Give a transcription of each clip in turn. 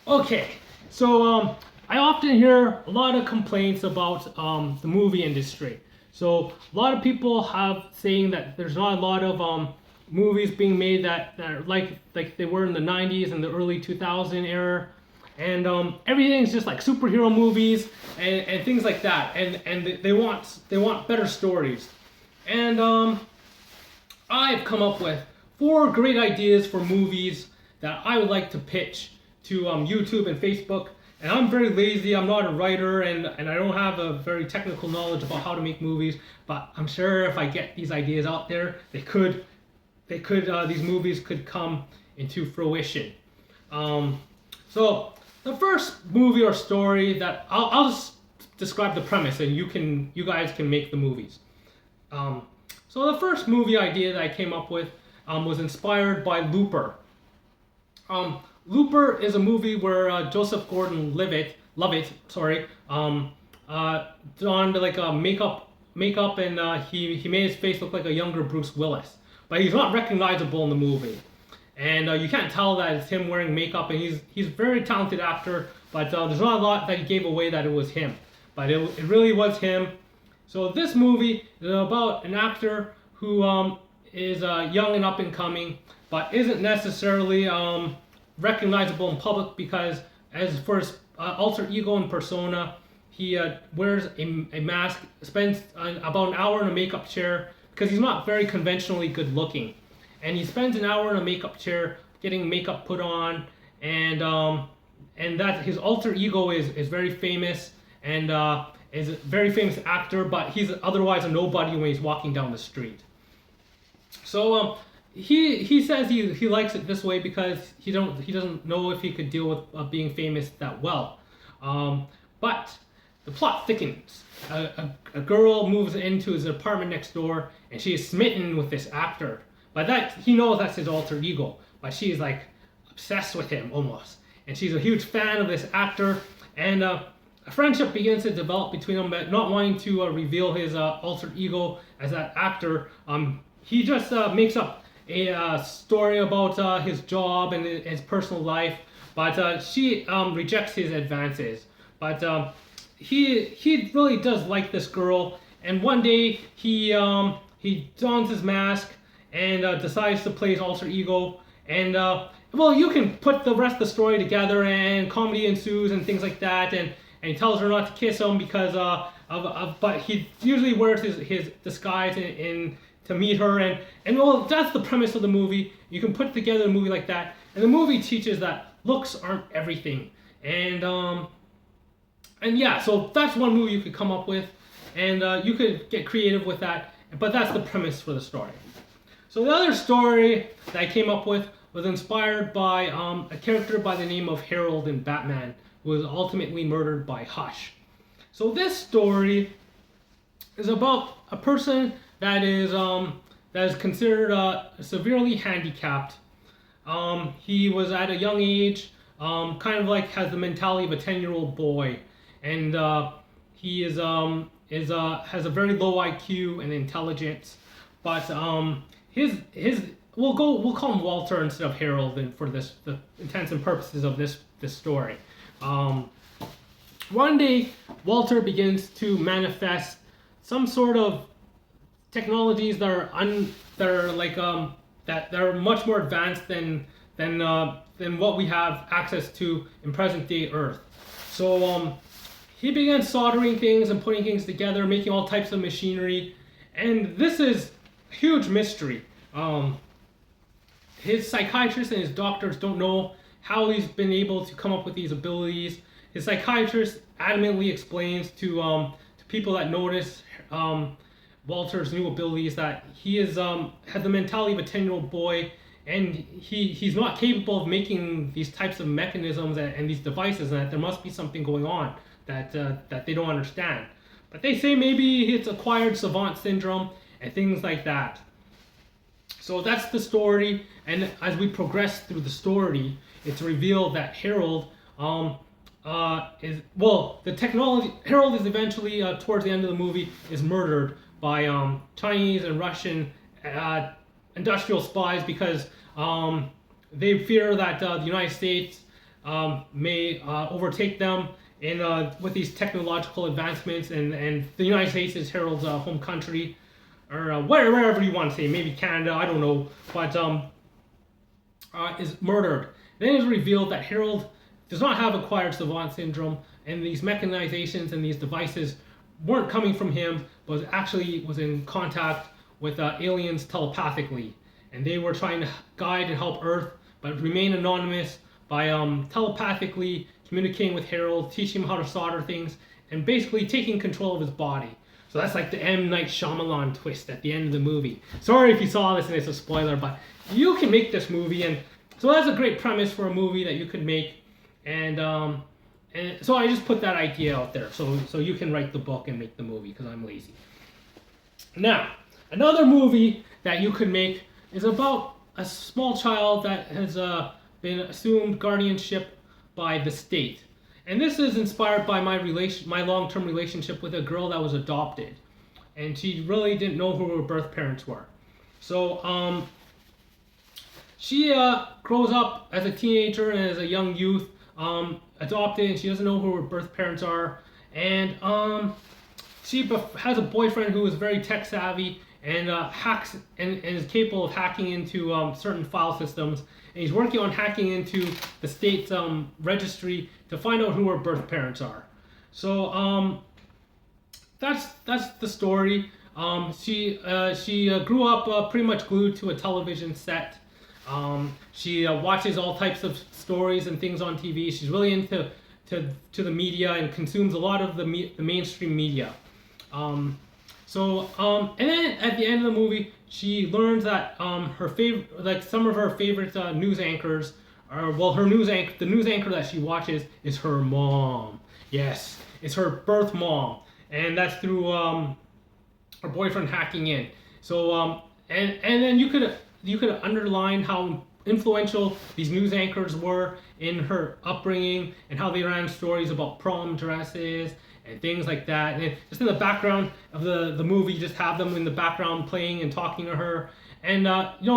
Okay, so I often hear a lot of complaints about the movie industry. So a lot of people have saying that there's not a lot of movies being made that are like they were in the 90s and the early 2000 era, and everything's just like superhero movies and things like that. And they want better stories. And I've come up with four great ideas for movies that I would like to pitch to YouTube and Facebook. And I'm very lazy. I'm not a writer, and I don't have a very technical knowledge about how to make movies. But I'm sure if I get these ideas out there, these movies could come into fruition. So the first movie or story that I'll just describe the premise, and you guys can make the movies. So the first movie idea that I came up with was inspired by Looper. Looper is a movie where Joseph Gordon-Levitt, donned like a makeup, and he made his face look like a younger Bruce Willis, but he's not recognizable in the movie, and you can't tell that it's him wearing makeup, and he's a very talented actor, but there's not a lot that he gave away that it was him, but it really was him. So this movie is about an actor who is young and up and coming, but isn't necessarily recognizable in public because, as for his alter ego and persona, he wears a mask, spends about an hour in a makeup chair because he's not very conventionally good looking, and he spends an hour in a makeup chair getting makeup put on, and that his alter ego is very famous and is a very famous actor, but he's otherwise a nobody when he's walking down the street. So he says he likes it this way because he doesn't know if he could deal with being famous that well. But the plot thickens. A girl moves into his apartment next door, and she is smitten with this actor. But that he knows that's his alter ego, but she's like obsessed with him almost, and she's a huge fan of this actor, and a friendship begins to develop between them, but not wanting to reveal his alter ego as that actor. He just makes up a story about his job and his personal life, but she rejects his advances. But he really does like this girl, and one day he dons his mask and decides to play his alter ego, and well, you can put the rest of the story together, and comedy ensues and things like that, and he tells her not to kiss him because but he usually wears his disguise in to meet her, and well, that's the premise of the movie. You can put together a movie like that, and the movie teaches that looks aren't everything, and yeah, so that's one movie you could come up with, and you could get creative with that, but that's the premise for the story. So the other story that I came up with was inspired by a character by the name of Harold in Batman, who was ultimately murdered by Hush. So this story is about a person that is considered severely handicapped. He was at a young age, kind of like has the mentality of a 10-year-old boy, and he has a very low IQ and intelligence, but his we'll call him Walter instead of Harold, and for the intents and purposes of this story. One day, Walter begins to manifest some sort of technologies that are much more advanced than what we have access to in present day Earth. So he began soldering things and putting things together, making all types of machinery, and this is a huge mystery. His psychiatrist and his doctors don't know how he's been able to come up with these abilities. His psychiatrist adamantly explains to people that notice Walter's new abilities that he has the mentality of a 10-year-old boy, and he's not capable of making these types of mechanisms and these devices, and that there must be something going on that they don't understand. But they say maybe it's acquired savant syndrome and things like that. So that's the story, and as we progress through the story, it's revealed that Harold Harold is eventually towards the end of the movie is murdered by Chinese and Russian industrial spies because they fear that the United States may overtake them in with these technological advancements, and the United States is Harold's home country, or wherever you want to say, maybe Canada, I don't know, but is murdered. Then it is revealed that Harold does not have acquired savant syndrome, and these mechanizations and these devices weren't coming from him, but actually was in contact with aliens telepathically, and they were trying to guide and help Earth, but remain anonymous by telepathically communicating with Harold, teaching him how to solder things, and basically taking control of his body. So that's like the M. Night Shyamalan twist at the end of the movie. Sorry if you saw this and it's a spoiler, but you can make this movie, and so that's a great premise for a movie that you could make, and so I just put that idea out there, so you can write the book and make the movie, because I'm lazy. Now, another movie that you could make is about a small child that has been assumed guardianship by the state. And this is inspired by my long-term relationship with a girl that was adopted. And she really didn't know who her birth parents were. So she grows up as a teenager and as a young youth, adopted, and she doesn't know who her birth parents are. And she has a boyfriend who is very tech savvy and hacks and is capable of hacking into certain file systems. And he's working on hacking into the state's registry to find out who her birth parents are. So that's the story. She grew up pretty much glued to a television set. She watches all types of stories and things on TV. She's really into the media and consumes a lot of the mainstream media. And then at the end of the movie, she learns that some of her favorite news anchors are, the news anchor that she watches is her mom. Yes, it's her birth mom, and that's through her boyfriend hacking in. So and then you could underline how influential these news anchors were in her upbringing, and how they ran stories about prom dresses and things like that. And just in the background of the movie, you just have them in the background playing and talking to her. And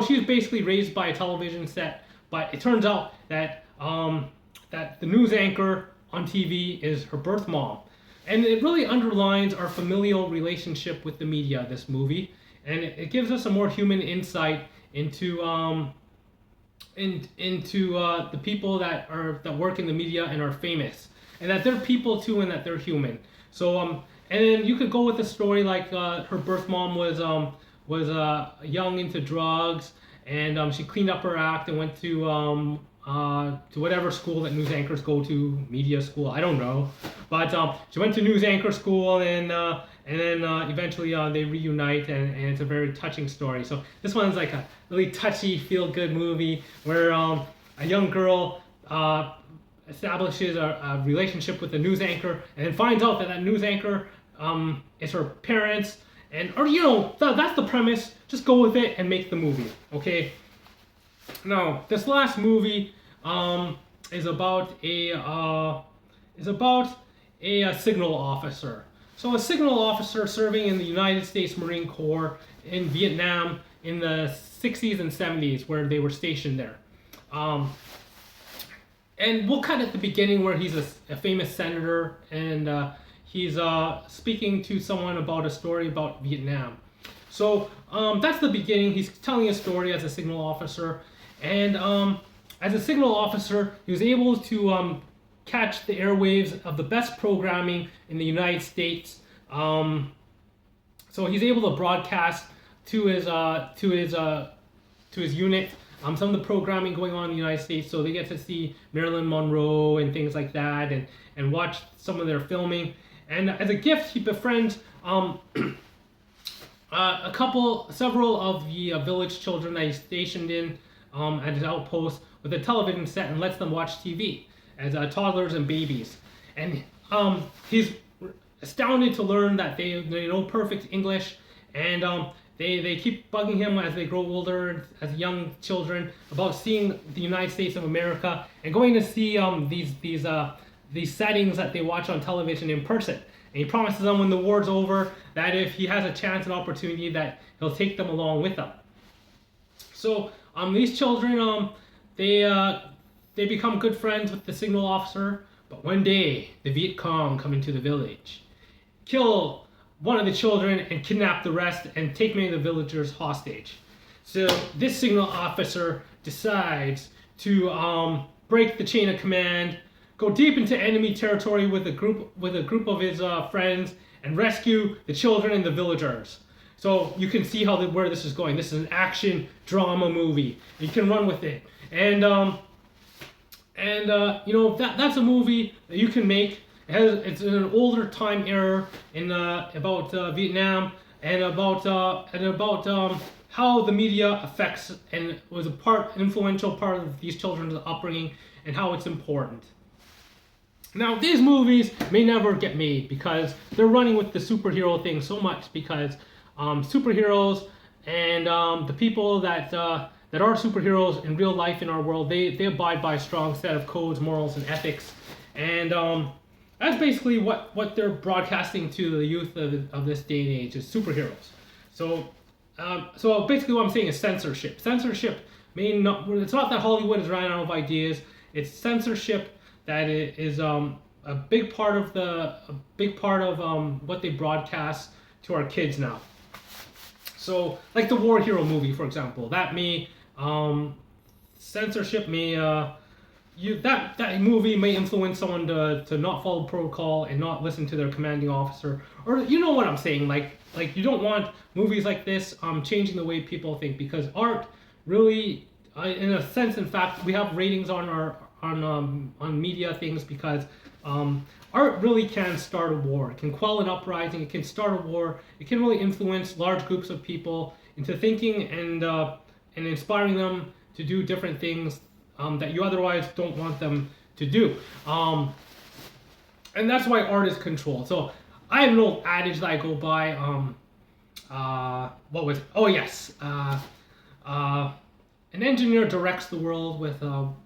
she was basically raised by a television set, but it turns out that that the news anchor on TV is her birth mom. And it really underlines our familial relationship with the media, this movie, and it gives us a more human insight into the people that work in the media and are famous, and that they're people too, and that they're human. So and then you could go with a story like her birth mom was young into drugs, and she cleaned up her act and went to whatever school that news anchors go to, media school, I don't know, but she went to news anchor school, and then eventually they reunite, and it's a very touching story. So this one's like a really touchy, feel-good movie where a young girl establishes a relationship with the news anchor, and then finds out that news anchor is her parents, that's the premise. Just go with it and make the movie, okay? Now, this last movie is about a signal officer. So a signal officer serving in the United States Marine Corps in Vietnam in the 60s and 70s, where they were stationed there. And we'll cut at the beginning where he's a famous senator, and he's speaking to someone about a story about Vietnam. So that's the beginning. He's telling a story as a signal officer, and as a signal officer, he was able to catch the airwaves of the best programming in the United States. So he's able to broadcast to his unit some of the programming going on in the United States. So they get to see Marilyn Monroe and things like that, and watch some of their filming. And as a gift, he befriends several of the village children that he's stationed in at his outpost with a television set, and lets them watch TV as toddlers and babies. And he's astounded to learn that they know perfect English, and they keep bugging him as they grow older, as young children, about seeing the United States of America and going to see these settings that they watch on television in person. And he promises them when the war's over that if he has a chance and opportunity, that he'll take them along with him. So these children, they they become good friends with the signal officer. But one day, the Viet Cong come into the village, kill one of the children, and kidnap the rest, and take many of the villagers hostage. So this signal officer decides to break the chain of command, go deep into enemy territory with a group of his friends, and rescue the children and the villagers. So you can see where this is going. This is an action drama movie. You can run with it, and that's a movie that you can make. It's in an older time era in about Vietnam, and about how the media affects and was influential part of these children's upbringing, and how it's important. Now, these movies may never get made because they're running with the superhero thing so much, because superheroes and the people that are superheroes in real life in our world, they abide by a strong set of codes, morals, and ethics. And that's basically what they're broadcasting to the youth of this day and age, is superheroes. So basically what I'm saying is censorship. Censorship it's not that Hollywood has ran out of ideas. It's censorship that is a big part of what they broadcast to our kids now. So, like the war hero movie, for example, censorship may that movie may influence someone to not follow protocol and not listen to their commanding officer, or you know what I'm saying, like you don't want movies like this changing the way people think, because art really, in a sense, in fact, we have ratings on media things because art really can start a war. It can quell an uprising. It can start a war. It can really influence large groups of people into thinking and inspiring them to do different things that you otherwise don't want them to do. And that's why art is controlled. So I have an old adage that I go by. What was it? Oh yes. An engineer directs the world with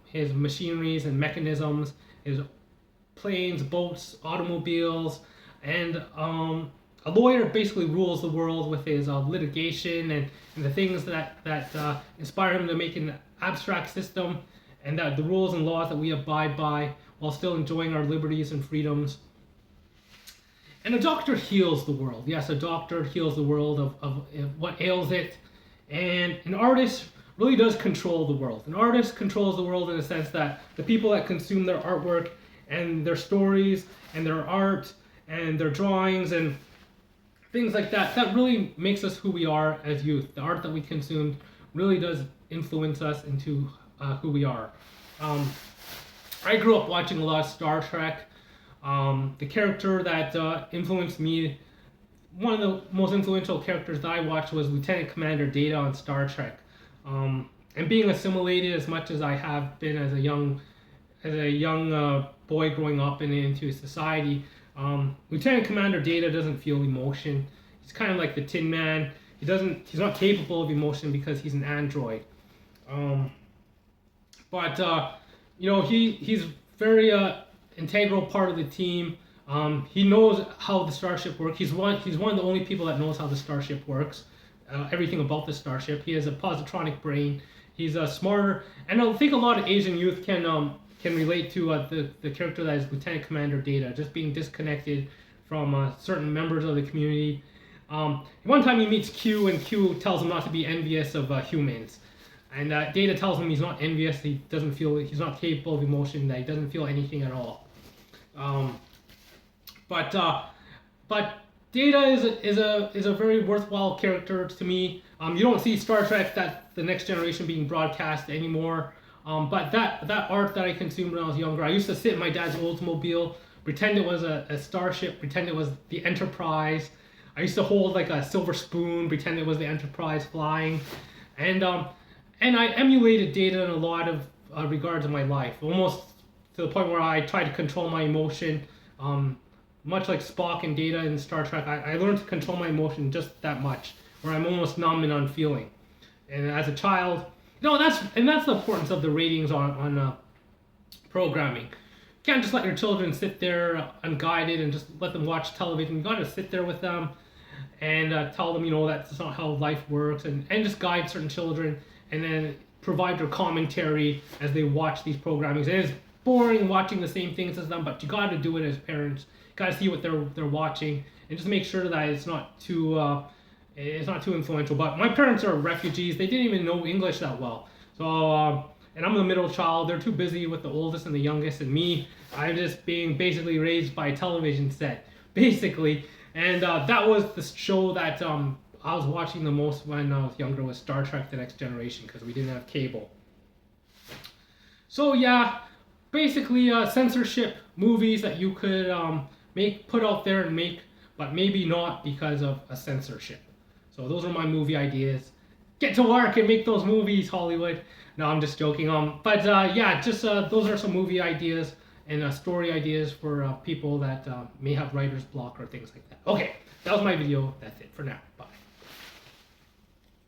his machineries and mechanisms, his planes, boats, automobiles, and a lawyer basically rules the world with his litigation and the things that inspire him to make an abstract system, and that the rules and laws that we abide by while still enjoying our liberties and freedoms. And a doctor heals the world. Yes, a doctor heals the world of what ails it. And an artist really does control the world. An artist controls the world in the sense that the people that consume their artwork and their stories and their art and their drawings and things like that, that really makes us who we are as youth. The art that we consume really does influence us into who we are. I grew up watching a lot of Star Trek. The character that influenced me, one of the most influential characters that I watched was Lieutenant Commander Data on Star Trek. And being assimilated as much as I have been as a young boy growing up and into society, Lieutenant Commander Data doesn't feel emotion. He's kind of like the Tin Man. He's not capable of emotion because he's an android. He's very integral part of the team. He knows how the starship works. He's one of the only people that knows how the starship works. Everything about the starship. He has a positronic brain. He's smarter, and I think a lot of Asian youth can relate to the character that is Lieutenant Commander Data, just being disconnected from certain members of the community. One time he meets Q, and Q tells him not to be envious of humans, and Data tells him he's not envious. He's not capable of emotion. That he doesn't feel anything at all. But Data is a very worthwhile character to me. You don't see Star Trek that the Next Generation being broadcast anymore. But that art that I consumed when I was younger, I used to sit in my dad's Oldsmobile, pretend it was a starship, pretend it was the Enterprise. I used to hold like a silver spoon, pretend it was the Enterprise flying, and I emulated Data in a lot of regards in my life, almost to the point where I tried to control my emotion. Much like Spock and Data in Star Trek, I learned to control my emotion just that much, where I'm almost numb and unfeeling. And as a child, that's the importance of the ratings on programming. You can't just let your children sit there unguided and just let them watch television. You gotta sit there with them and tell them, that's not how life works, and just guide certain children, and then provide their commentary as they watch these programmings. It is boring watching the same things as them, but you got to do it as parents. You got to see what they're watching and just make sure that it's not too influential. But my parents are refugees. They didn't even know English that well. So and I'm the middle child. They're too busy with the oldest and the youngest, and me. I'm just being basically raised by a television set, basically. And that was the show that I was watching the most when I was younger, was Star Trek: The Next Generation, because we didn't have cable. So yeah, basically censorship movies that you could put out there and make, but maybe not because of a censorship. So those are my movie ideas. Get to work and make those movies, Hollywood. No, I'm just joking. But yeah, just those are some movie ideas and story ideas for people that may have writer's block or things like that. Okay, that was my video. That's it for now. Bye.